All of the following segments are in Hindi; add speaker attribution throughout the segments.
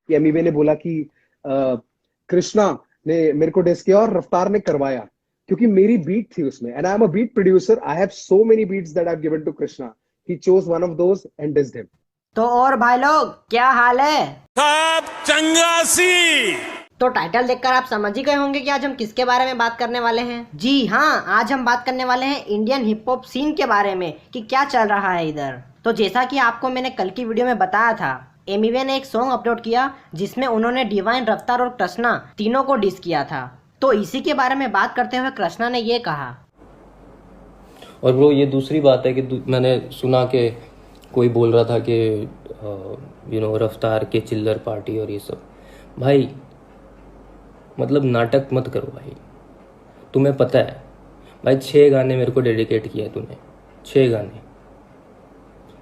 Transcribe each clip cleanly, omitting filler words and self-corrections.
Speaker 1: कि एमिवे ने बोला कि कृष्णा ने मेरे को डिस किया और रफ्तार ने करवाया, क्योंकि मेरी बीट थी उसमें, and I am a beat producer, I have so many beats that I have given to Krishna, he chose one of those and dissed him.
Speaker 2: तो और भाई लोग क्या हाल है?
Speaker 3: सब चंगासी।
Speaker 2: तो टाइटल देखकर आप समझ ही गए होंगे कि आज हम किसके बारे में बात करने वाले हैं। जी हाँ, आज हम बात करने वाले हैं इंडियन हिप हॉप सीन के बारे में कि क्या चल रहा है इधर। तो जैसा कि आपको मैंने कल की वीडियो में बताया था, एमिवे ने एक सॉन्ग अपलोड किया जिसमें उन्होंने डिवाइन, रफ्तार और कृष्णा तीनों को डिस किया था। तो इसी के बारे में बात करते हुए कृष्णा ने ये कहा।
Speaker 4: और ब्रो ये दूसरी बात है कि मैंने सुना कि कोई बोल रहा था कि रफ्तार के चिल्लर पार्टी और ये सब। भाई मतलब नाटक मत करो भाई, तुम्हें पता है भाई 6 गाने मेरे को डेडिकेट किया है तूने।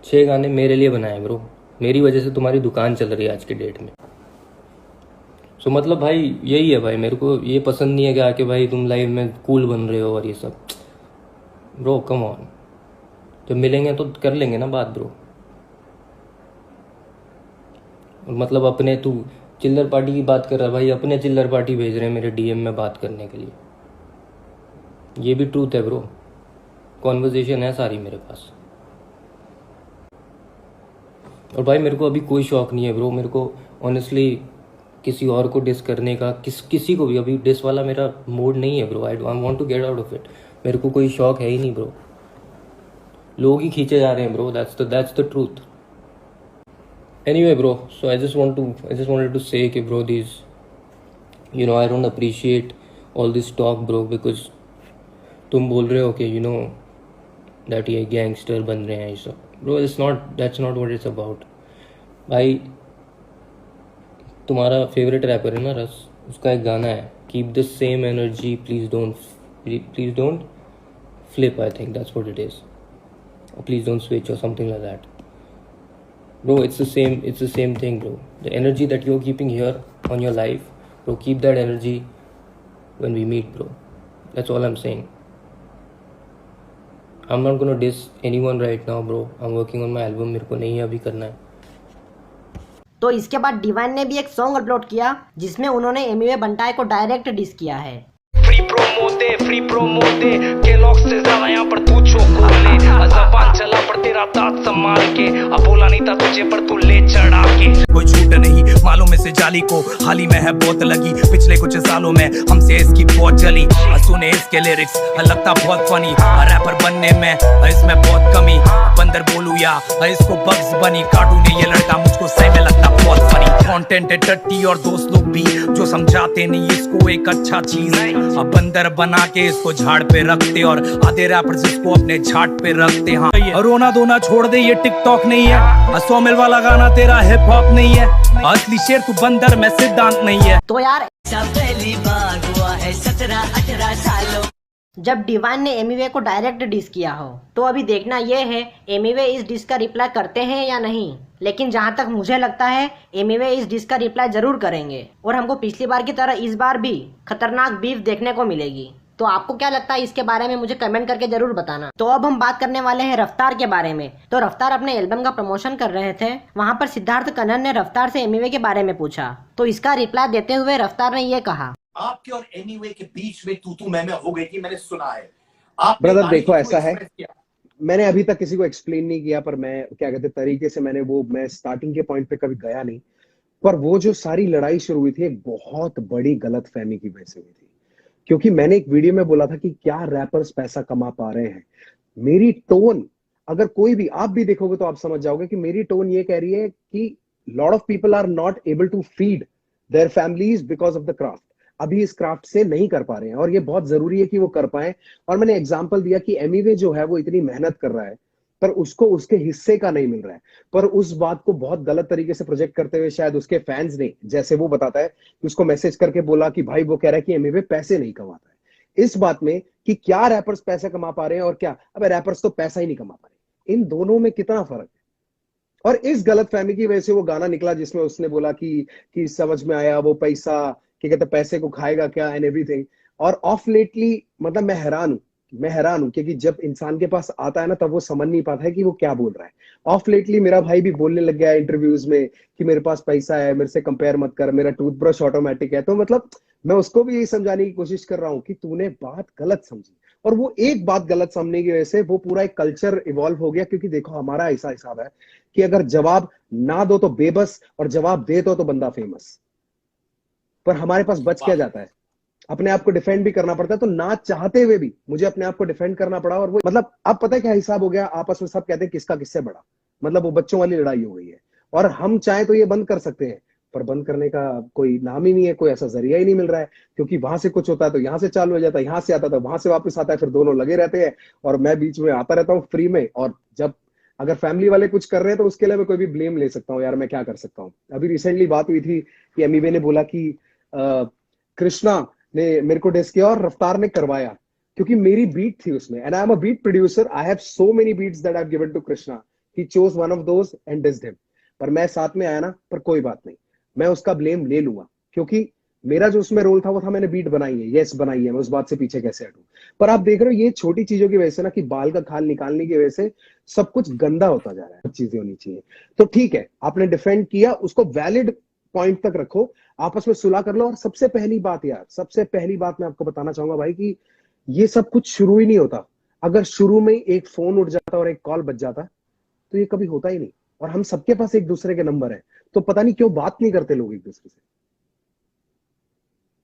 Speaker 4: 6 गाने मेरे लिए बनाए ब्रो, मेरी वजह से तुम्हारी दुकान चल रही है आज के डेट में। सो मतलब भाई यही है भाई, मेरे को ये पसंद नहीं है कि आके भाई तुम लाइव में कूल बन रहे हो और ये सब। ब्रो कम ऑन, जब मिलेंगे तो कर लेंगे ना बात ब्रो। मतलब अपने तू चिल्लर पार्टी की बात कर रहा है भाई, अपने चिल्लर पार्टी भेज रहे हैं मेरे डीएम में बात करने के लिए। ये भी ट्रूथ है ब्रो, कॉन्वर्जेशन है सारी मेरे पास। और भाई मेरे को अभी कोई शौक नहीं है ब्रो, मेरे को ऑनेस्टली किसी और को डिस करने का, किसी को भी अभी डिस वाला मेरा मूड नहीं है bro. I want to get out of it. मेरे को कोई शौक है ही नहीं ब्रो, लोग ही खींचे जा रहे हैं bro, that's the truth. Anyway bro, so I just wanted to say कि bro these I don't appreciate all this talk bro, because तुम बोल रहे हो कि that ये गैंगस्टर बन रहे हैं ये सब। bro that's not what it's about। भाई तुम्हारा फेवरेट रैपर है ना रस, उसका एक गाना है keep the same energy, please don't flip, I think that's what it is, or please don't switch or something like that। Bro, it's the same thing bro, the energy that you're keeping here on your life bro, keep that energy when we meet bro, that's all I'm saying। I'm not gonna diss anyone right now bro, I'm working on my album, मेरे को नहीं अभी करना है।
Speaker 2: तो इसके बाद डिवाइन ने भी एक सॉन्ग अपलोड किया जिसमें उन्होंने एमिवे बंटाई को डायरेक्ट डिस किया है।
Speaker 5: फ्री प्रोमो दे केलॉग्स से ज्यादा यहाँ पर तू चोको ले, जबान चला पर तेरा दांत संभाल के, अब बोला नहीं था तुझे पर तू ले चढ़ा के। कोई झूठ नहीं मालूम में से जाली को, हाल ही में है बहुत लगी, पिछले कुछ सालों में हमसे इसकी बहुत चली। सुने इसके लिरिक्स लगता बहुत फनी, रैपर बनने में इसमें बहुत कमी, बंदर बोलू या इसको बग्स बनी, कार्टून है ये लड़का मुझको सही में लगता बहुत फनी। कंटेंट है टट्टी और दोस्त लोग भी जो समझाते नहीं इसको एक अच्छा चीज है, अब बंदर बना के इसको झाड़ पे रखते और आधे रैपर्स इसको अपने झाट पे रखते। हाँ रोना धोना छोड़ दे, ये टिकटॉक नहीं है, 100 मिल वाला गाना तेरा हिप हॉप नहीं है, असली शेर तू बंदर में सिद्धांत नहीं है।
Speaker 2: तो यार
Speaker 6: पहली बार हुआ है 17-18 सालों
Speaker 2: जब डिवाइन ने एमिवे को डायरेक्ट डिस किया हो, तो अभी देखना यह है एमिवे इस डिस का रिप्लाई करते हैं या नहीं। लेकिन जहां तक मुझे लगता है एमिवे इस डिस का रिप्लाई जरूर करेंगे और हमको पिछली बार की तरह इस बार भी खतरनाक बीफ देखने को मिलेगी। तो आपको क्या लगता है इसके बारे में मुझे कमेंट करके जरूर बताना। तो अब हम बात करने वाले हैं रफ्तार के बारे में। तो रफ्तार अपने एल्बम का प्रमोशन कर रहे थे, वहाँ पर सिद्धार्थ कन्नन ने रफ्तार से एमिवे के बारे में पूछा, तो इसका रिप्लाई देते हुए रफ्तार ने ये कहा।
Speaker 7: आपके और एमिवे के बीच में तू मैं हो गई थी, मैंने सुना है।
Speaker 1: ब्रदर देखो ऐसा है, मैंने अभी तक किसी को एक्सप्लेन नहीं किया, पर मैं क्या कहते तरीके से मैं स्टार्टिंग के पॉइंट पे कभी गया नहीं, पर वो जो सारी लड़ाई शुरू हुई थी एक बहुत बड़ी गलत फहमी की वजह से हुई थी। क्योंकि मैंने एक वीडियो में बोला था कि क्या रैपर्स पैसा कमा पा रहे हैं। मेरी टोन अगर कोई भी आप भी देखोगे तो आप समझ जाओगे कि मेरी टोन ये कह रही है कि lot of people are not able to feed their families because of the craft. अभी इस क्राफ्ट से नहीं कर पा रहे हैं और ये बहुत जरूरी है कि वो कर पाए। और मैंने एग्जांपल दिया कि एमिवे जो है वो इतनी मेहनत कर रहा है पर उसको उसके हिस्से का नहीं मिल रहा है, पर उस बात को बहुत गलत तरीके से प्रोजेक्ट करते हुए शायद उसके फैंस ने, जैसे वो बताता है कि उसको मैसेज करके बोला कि भाई वो कह रहा है कि एमिवे पैसे नहीं कमाता है। इस बात में कि क्या रैपर्स पैसे कमा पा रहे हैं और क्या अबे रैपर्स तो पैसा ही नहीं कमा पा रहे, इन दोनों में कितना फर्क है। और इस गलत फहमी की वजह से वो गाना निकला जिसमें उसने बोला कि समझ में आया वो पैसा, क्या कहते पैसे को खाएगा क्या एंड एवरीथिंग। और ऑफ लेटली मतलब मैं हैरान हूं मैं हैरान हूं, क्योंकि जब इंसान के पास आता है ना तब वो समझ नहीं पाता है कि वो क्या बोल रहा है। ऑफ लेटली मेरा भाई भी बोलने लग गया है इंटरव्यूज में कि मेरे पास पैसा है, मेरे से कंपेयर मत कर, मेरा टूथब्रश ऑटोमेटिक है। तो मतलब मैं उसको भी यही समझाने की कोशिश कर रहा हूँ कि तूने बात गलत समझी, और वो एक बात गलत समझने की वजह से वो पूरा एक कल्चर इवॉल्व हो गया। क्योंकि देखो हमारा ऐसा हिसाब है कि अगर जवाब ना दो तो बेबस, और जवाब दे दो तो बंदा फेमस। पर हमारे पास बच क्या जाता है, अपने आप को डिफेंड भी करना पड़ता है। तो ना चाहते हुए भी मुझे अपने आप को डिफेंड करना पड़ा। और वो मतलब अब पता है क्या हिसाब हो गया, आपस में सब कहते हैं किसका किससे बड़ा, मतलब वो बच्चों वाली लड़ाई हो गई है। और हम चाहे तो ये बंद कर सकते हैं, पर बंद करने का कोई नाम ही नहीं है, कोई ऐसा जरिया ही नहीं मिल रहा है। क्योंकि वहां से कुछ होता है तो यहाँ से चालू हो जाता है, यहाँ से आता था वहां से वापस आता है, फिर दोनों लगे रहते हैं और मैं बीच में आता रहता हूँ फ्री में। और जब अगर फैमिली वाले कुछ कर रहे हैं तो उसके लिए मैं कोई भी ब्लेम ले सकता हूँ, यार मैं क्या कर सकता हूँ। अभी रिसेंटली बात हुई थी कि एमिवे ने बोला कि कृष्णा ने मेरे को डिस किया और रफ्तार ने करवाया, क्योंकि मेरी बीट थी उसमें, and I am a beat producer, I have so many beats that I have given to Krishna, he chose one of those and dissed him. पर मैं साथ में आया ना, पर कोई बात नहीं, मैं उसका ब्लेम ले लूंगा, क्योंकि मेरा जो उसमें रोल था वो था मैंने बीट बनाई है, यस बनाई है, मैं उस बात से पीछे कैसे हटूं। पर आप देख रहे हो ये छोटी चीजों की वजह से ना, कि बाल का खाल निकालने की वजह से सब कुछ गंदा होता जा रहा है। चीजें होनी चाहिए। तो ठीक है, आपने डिफेंड किया, उसको वैलिड पॉइंट तक रखो, आपस में सुलह कर लो। और सबसे पहली बात यार, सबसे पहली बात मैं आपको बताना चाहूंगा भाई कि ये सब कुछ शुरू ही नहीं होता। अगर शुरू में एक फोन उठ जाता और एक कॉल बज जाता तो ये कभी होता ही नहीं। और हम सबके पास एक दूसरे के नंबर है, तो पता नहीं क्यों बात नहीं करते लोग एक दूसरे से,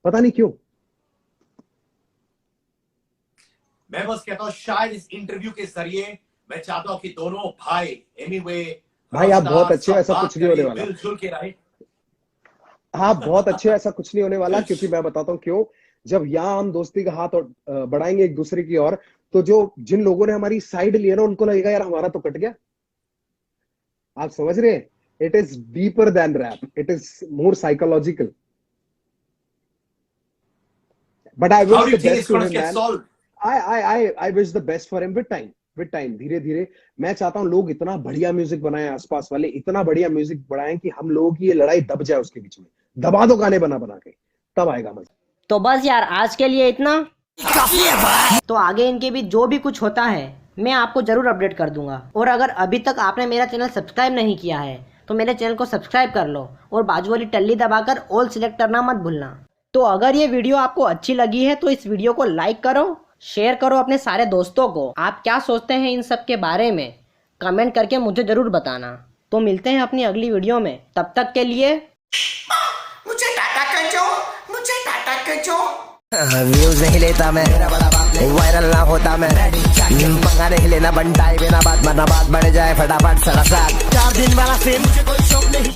Speaker 1: पता नहीं क्यों।
Speaker 7: मैं बस कहता हूँ शायद इस इंटरव्यू के जरिए मैं चाहता हूं कि दोनों भाई एमिवे
Speaker 1: भाई आप बहुत अच्छे हो, ऐसा कुछ नहीं होने वाला।
Speaker 7: मिलजुल के रहे।
Speaker 1: हाँ बहुत अच्छे, ऐसा कुछ नहीं होने वाला। क्योंकि मैं बताता हूँ क्यों, जब यहाँ हम दोस्ती का हाथ और बढ़ाएंगे एक दूसरे की ओर, तो जो जिन लोगों ने हमारी साइड लिया ना उनको लगेगा यार हमारा तो कट गया। आप समझ रहे हैं? It is deeper than rap, it is more psychological. But I wish the best for him man, I wish the best for him with time धीरे धीरे। मैं चाहता हूं लोग इतना बढ़िया म्यूजिक बनाएं, आसपास वाले इतना बढ़िया म्यूजिक बनाएं कि हम लोगों की ये लड़ाई दब जाए उसके बीच में। दबा दो गाने बना बना के, तब आएगा मजा।
Speaker 2: तो बस यार आज के लिए इतना काफी है भाई। तो आगे इनके बीच जो भी कुछ होता है मैं आपको जरूर अपडेट कर दूंगा। और अगर अभी तक आपने मेरा चैनल सब्सक्राइब नहीं किया है तो मेरे चैनल को सब्सक्राइब कर लो और बाजू वाली टल्ली दबाकर ऑल सिलेक्ट करना मत भूलना। तो अगर ये वीडियो आपको अच्छी लगी है तो इस वीडियो को लाइक करो, शेयर करो अपने सारे दोस्तों को। आप क्या सोचते हैं इन सब के बारे में कमेंट करके मुझे जरूर बताना। तो मिलते हैं अपनी अगली वीडियो में, तब तक के लिए
Speaker 6: मुझे टाटा करो, मुझे टाटा करो।
Speaker 8: व्यूज नहीं लेता मैं, वायरल ना होता मैं, पंगा नहीं लेना, बनता है बिना बात, मरना बात बढ़ जाए फटाफट 7.5 4 दिन वाला फिल्म।